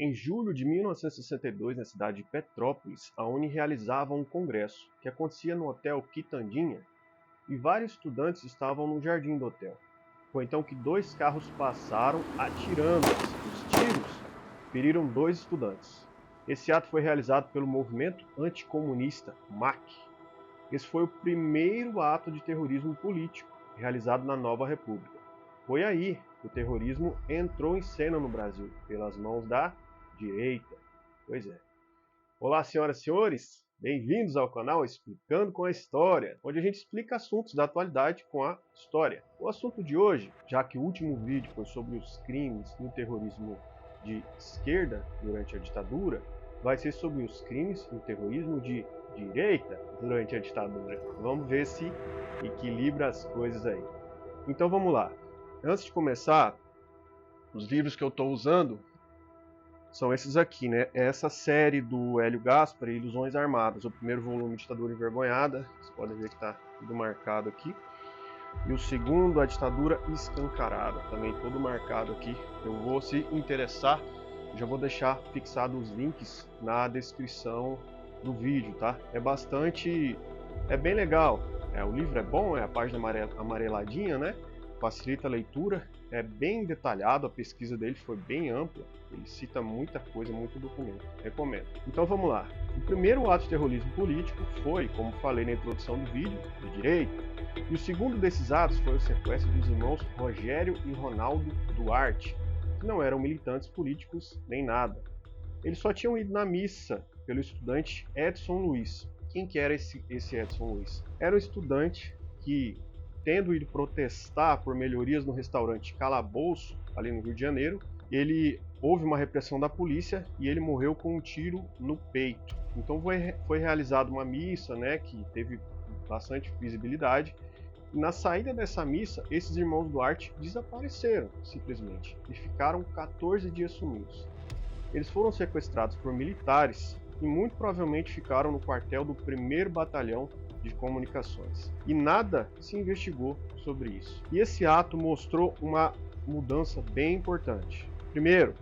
Em julho de 1962, na cidade de Petrópolis, a UNE realizava um congresso, que acontecia no Hotel Quitandinha, e vários estudantes estavam no jardim do hotel. Foi então que dois carros passaram atirando-se. Os tiros feriram dois estudantes. Esse ato foi realizado pelo movimento anticomunista MAC. Esse foi o primeiro ato de terrorismo político realizado na nova república. Foi aí que o terrorismo entrou em cena no Brasil, pelas mãos da direita. Pois é. Olá, senhoras e senhores, bem-vindos ao canal Explicando com a História, onde a gente explica assuntos da atualidade com a história. O assunto de hoje, já que o último vídeo foi sobre os crimes e o terrorismo de esquerda durante a ditadura, vai ser sobre os crimes e o terrorismo de direita durante a ditadura. Vamos ver se equilibra as coisas aí. Então vamos lá. Antes de começar, os livros que eu estou usando são esses aqui, né? Essa série do Hélio Gaspari, Ilusões Armadas, o primeiro volume, Ditadura Envergonhada, vocês podem ver que está tudo marcado aqui. E o segundo, A Ditadura Escancarada, também todo marcado aqui. Eu vou, se interessar, já vou deixar fixado os links na descrição do vídeo, tá? É bem legal. O livro é bom, a página amareladinha, né? Facilita a leitura, é bem detalhado, a pesquisa dele foi bem ampla, ele cita muita coisa, muito documento, recomendo. Então vamos lá. O primeiro ato de terrorismo político foi, como falei na introdução do vídeo, de direita, e o segundo desses atos foi o sequestro dos irmãos Rogério e Ronaldo Duarte, que não eram militantes políticos nem nada. Eles só tinham ido na missa pelo estudante Edson Luiz. Quem que era esse Edson Luiz? Era um estudante que, tendo ido protestar por melhorias no restaurante Calabouço, ali no Rio de Janeiro, houve uma repressão da polícia e ele morreu com um tiro no peito. Então foi realizada uma missa, né, que teve bastante visibilidade. E na saída dessa missa, esses irmãos Duarte desapareceram, simplesmente, e ficaram 14 dias sumidos. Eles foram sequestrados por militares e muito provavelmente ficaram no quartel do 1º Batalhão de Comunicações. E nada se investigou sobre isso. E esse ato mostrou uma mudança bem importante. Primeiro,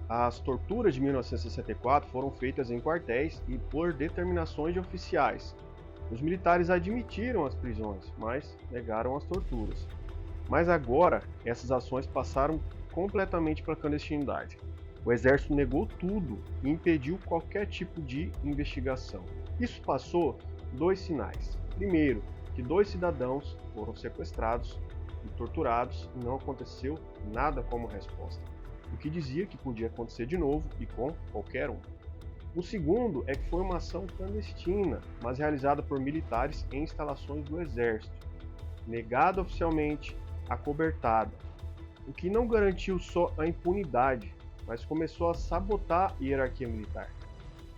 as torturas de 1964 foram feitas em quartéis e por determinações de oficiais. Os militares admitiram as prisões, mas negaram as torturas. Mas agora, essas ações passaram completamente para a clandestinidade. O exército negou tudo e impediu qualquer tipo de investigação. Isso passou dois sinais. Primeiro, que 2 cidadãos foram sequestrados e torturados e não aconteceu nada como resposta, o que dizia que podia acontecer de novo e com qualquer um. O segundo é que foi uma ação clandestina, mas realizada por militares em instalações do exército, negada oficialmente, acobertada, o que não garantiu só a impunidade, mas começou a sabotar a hierarquia militar,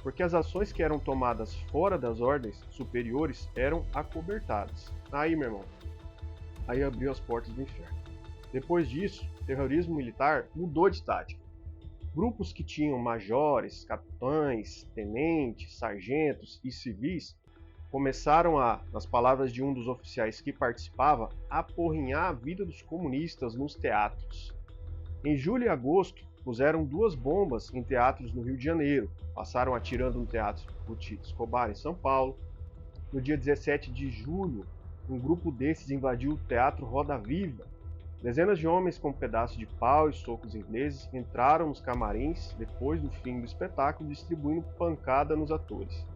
porque as ações que eram tomadas fora das ordens superiores eram acobertadas. Aí, meu irmão, aí abriu as portas do inferno. Depois disso, o terrorismo militar mudou de tática. Grupos que tinham majores, capitães, tenentes, sargentos e civis começaram a, nas palavras de um dos oficiais que participava, aporrinhar a vida dos comunistas nos teatros. Em julho e agosto, puseram 2 bombas em teatros no Rio de Janeiro, passaram atirando no Teatro Escobar em São Paulo. No dia 17 de julho, um grupo desses invadiu o Teatro Roda Viva. Dezenas de homens com pedaços de pau e socos ingleses entraram nos camarins depois do fim do espetáculo, distribuindo pancada nos atores.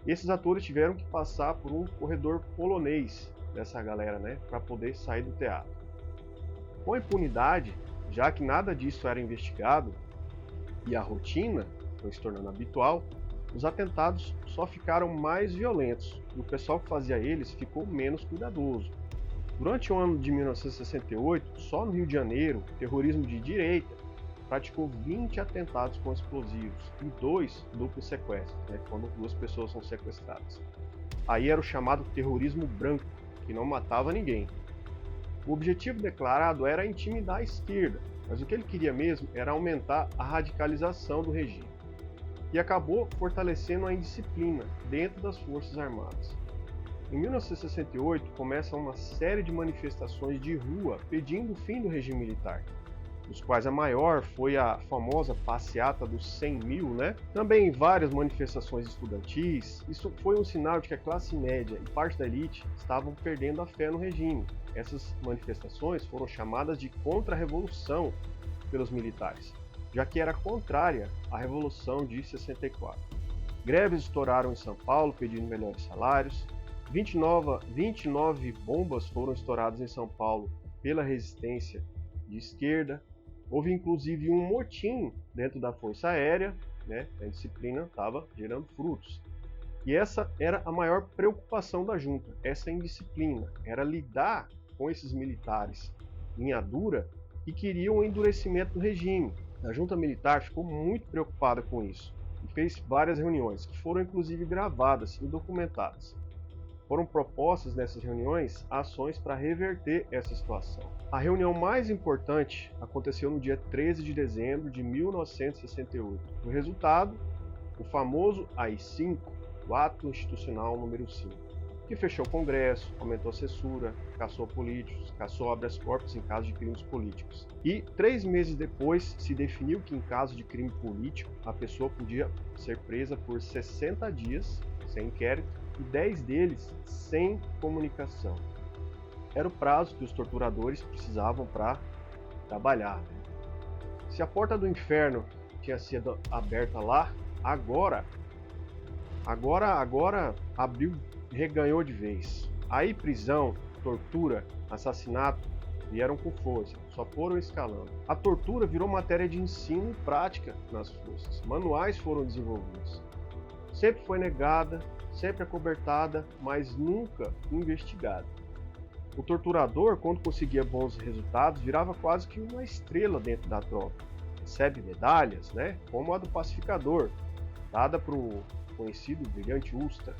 Esses atores tiveram que passar por um corredor polonês dessa galera, né, para poder sair do teatro. Com a impunidade, já que nada disso era investigado e a rotina foi se tornando habitual, os atentados só ficaram mais violentos e o pessoal que fazia eles ficou menos cuidadoso. Durante o ano de 1968, só no Rio de Janeiro, o terrorismo de direita praticou 20 atentados com explosivos e 2 duplos sequestros, né, quando 2 pessoas são sequestradas. Aí era o chamado terrorismo branco, que não matava ninguém. O objetivo declarado era intimidar a esquerda, mas o que ele queria mesmo era aumentar a radicalização do regime. E acabou fortalecendo a indisciplina dentro das Forças Armadas. Em 1968, começa uma série de manifestações de rua pedindo o fim do regime militar. dos quais a maior foi a famosa passeata dos 100 mil, né? Também várias manifestações estudantis. Isso foi um sinal de que a classe média e parte da elite estavam perdendo a fé no regime. Essas manifestações foram chamadas de contra-revolução pelos militares, já que era contrária à Revolução de 64. Greves estouraram em São Paulo pedindo melhores salários. 29 bombas foram estouradas em São Paulo pela resistência de esquerda. Houve inclusive um motim dentro da Força Aérea, né? A disciplina estava gerando frutos. E essa era a maior preocupação da junta, essa indisciplina, era lidar com esses militares linha dura que queriam o endurecimento do regime. A junta militar ficou muito preocupada com isso e fez várias reuniões, que foram inclusive gravadas e documentadas. Foram propostas nessas reuniões ações para reverter essa situação. A reunião mais importante aconteceu no dia 13 de dezembro de 1968. O resultado, o famoso AI-5, o Ato Institucional número 5, que fechou o Congresso, aumentou a censura, caçou políticos, caçou habeas corpus em caso de crimes políticos. E 3 meses depois se definiu que em caso de crime político a pessoa podia ser presa por 60 dias sem inquérito e 10 deles sem comunicação. Era o prazo que os torturadores precisavam para trabalhar. Se a porta do inferno tinha sido aberta lá, agora abriu, reganhou de vez. Aí prisão, tortura, assassinato vieram com força, só foram escalando. A tortura virou matéria de ensino e prática nas forças. Manuais foram desenvolvidos. Sempre foi negada, sempre acobertada, mas nunca investigada. O torturador, quando conseguia bons resultados, virava quase que uma estrela dentro da tropa. Recebe medalhas, né, como a do pacificador, dada para o conhecido brilhante Usta,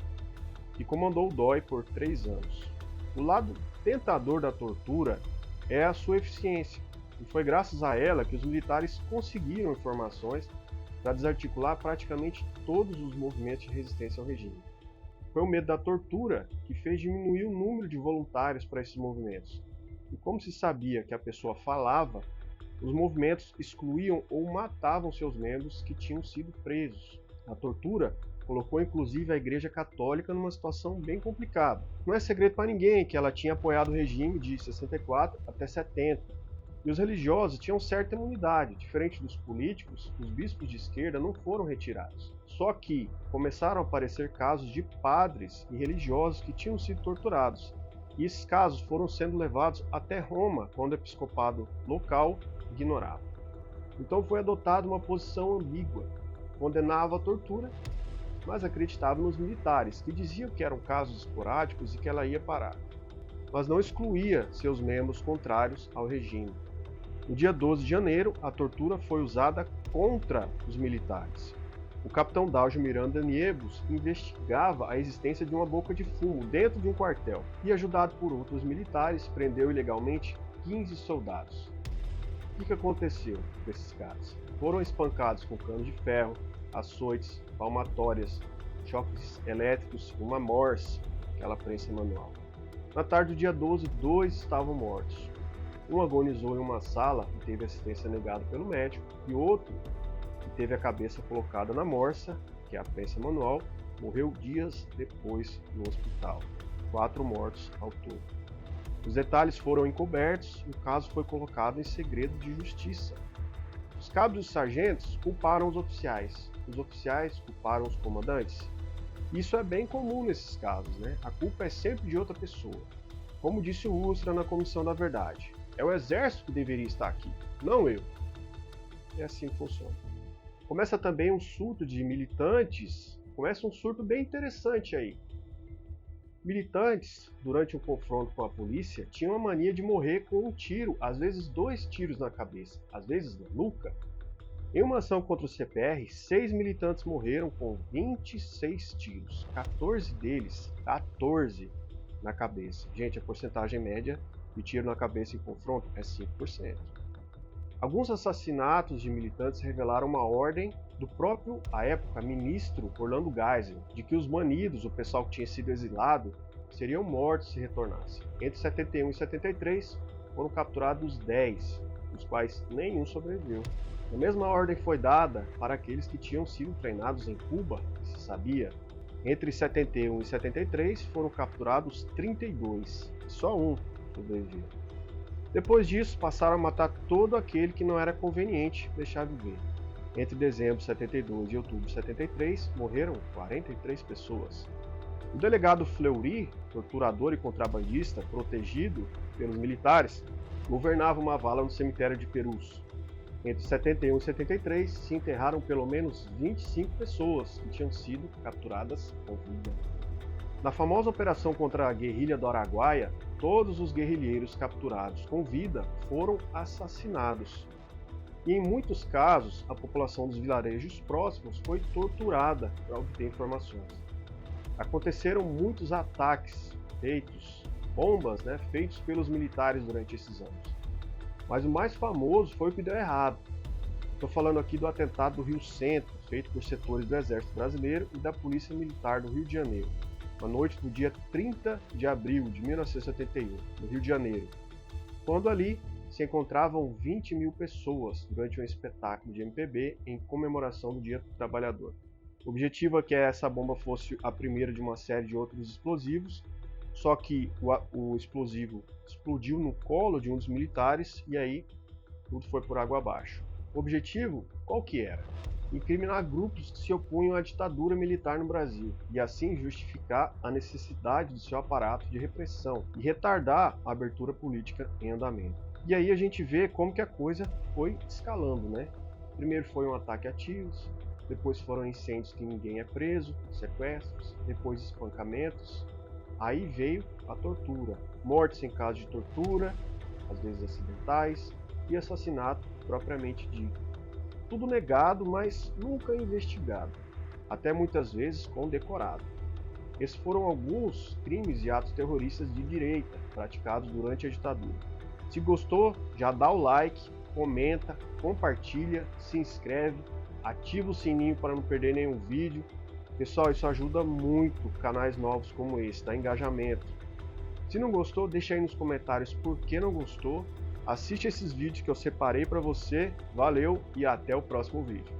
que comandou o DOI por 3 anos. O lado tentador da tortura é a sua eficiência, e foi graças a ela que os militares conseguiram informações para desarticular praticamente todos os movimentos de resistência ao regime. Foi o medo da tortura que fez diminuir o número de voluntários para esses movimentos. E como se sabia que a pessoa falava, os movimentos excluíam ou matavam seus membros que tinham sido presos. A tortura colocou inclusive a Igreja Católica numa situação bem complicada. Não é segredo para ninguém que ela tinha apoiado o regime de 64 até 70. E os religiosos tinham certa imunidade. Diferente dos políticos, os bispos de esquerda não foram retirados. Só que começaram a aparecer casos de padres e religiosos que tinham sido torturados. E esses casos foram sendo levados até Roma, quando o episcopado local ignorava. Então foi adotada uma posição ambígua. Condenava a tortura, mas acreditava nos militares, que diziam que eram casos esporádicos e que ela ia parar. Mas não excluía seus membros contrários ao regime. No dia 12 de janeiro, a tortura foi usada contra os militares. O capitão Dalgio Miranda Niebus investigava a existência de uma boca de fumo dentro de um quartel e, ajudado por outros militares, prendeu ilegalmente 15 soldados. O que aconteceu com esses caras? Foram espancados com cano de ferro, açoites, palmatórias, choques elétricos e uma morse, aquela prensa manual. Na tarde do dia 12, 2 estavam mortos. Um agonizou em uma sala e teve assistência negada pelo médico, e outro, que teve a cabeça colocada na morsa, que é a prensa manual, morreu dias depois no hospital. 4 mortos ao todo. Os detalhes foram encobertos e o caso foi colocado em segredo de justiça. Os cabos e os sargentos culparam os oficiais culparam os comandantes. Isso é bem comum nesses casos, né? A culpa é sempre de outra pessoa. Como disse o Ustra na Comissão da Verdade, é o exército que deveria estar aqui, não eu. É assim que funciona. Começa também um surto de militantes, começa um surto bem interessante aí. Militantes, durante um confronto com a polícia, tinham a mania de morrer com um tiro, às vezes 2 tiros na cabeça, às vezes na nuca. Em uma ação contra o CPR, 6 militantes morreram com 26 tiros, 14 deles, 14 na cabeça. Gente, a porcentagem média de tiro na cabeça em confronto é 5%. Alguns assassinatos de militantes revelaram uma ordem do próprio, à época, ministro Orlando Geisel, de que os banidos, o pessoal que tinha sido exilado, seriam mortos se retornassem. Entre 71 e 73, foram capturados 10, dos quais nenhum sobreviveu. A mesma ordem foi dada para aqueles que tinham sido treinados em Cuba, se sabia. Entre 71 e 73 foram capturados 32, e só um sobreviveu. Depois disso, passaram a matar todo aquele que não era conveniente deixar viver. Entre dezembro de 72 e outubro de 73, morreram 43 pessoas. O delegado Fleury, torturador e contrabandista, protegido pelos militares, governava uma vala no cemitério de Perus. Entre 71 e 73, se enterraram pelo menos 25 pessoas que tinham sido capturadas com vida. Na famosa operação contra a guerrilha do Araguaia, todos os guerrilheiros capturados com vida foram assassinados. E em muitos casos, a população dos vilarejos próximos foi torturada para obter informações. Aconteceram muitos ataques bombas feitos pelos militares durante esses anos. Mas o mais famoso foi o que deu errado. Estou falando aqui do atentado do Rio Centro, feito por setores do Exército Brasileiro e da Polícia Militar do Rio de Janeiro, na noite do dia 30 de abril de 1971, no Rio de Janeiro, quando ali se encontravam 20 mil pessoas durante um espetáculo de MPB em comemoração do Dia do Trabalhador. O objetivo é que essa bomba fosse a primeira de uma série de outros explosivos, só que o explosivo explodiu no colo de um dos militares e aí tudo foi por água abaixo. O objetivo, qual que era? Incriminar grupos que se opunham à ditadura militar no Brasil e assim justificar a necessidade do seu aparato de repressão e retardar a abertura política em andamento. E aí a gente vê como que a coisa foi escalando, né? Primeiro foi um ataque a tiros, depois foram incêndios que ninguém é preso, sequestros, depois espancamentos. Aí veio a tortura, mortes em caso de tortura, às vezes acidentais, e assassinato propriamente dito. Tudo negado, mas nunca investigado, até muitas vezes condecorado. Esses foram alguns crimes e atos terroristas de direita praticados durante a ditadura. Se gostou, já dá o like, comenta, compartilha, se inscreve, ativa o sininho para não perder nenhum vídeo. Pessoal, isso ajuda muito canais novos como esse, dá engajamento. Se não gostou, deixa aí nos comentários por que não gostou. Assiste esses vídeos que eu separei para você. Valeu e até o próximo vídeo.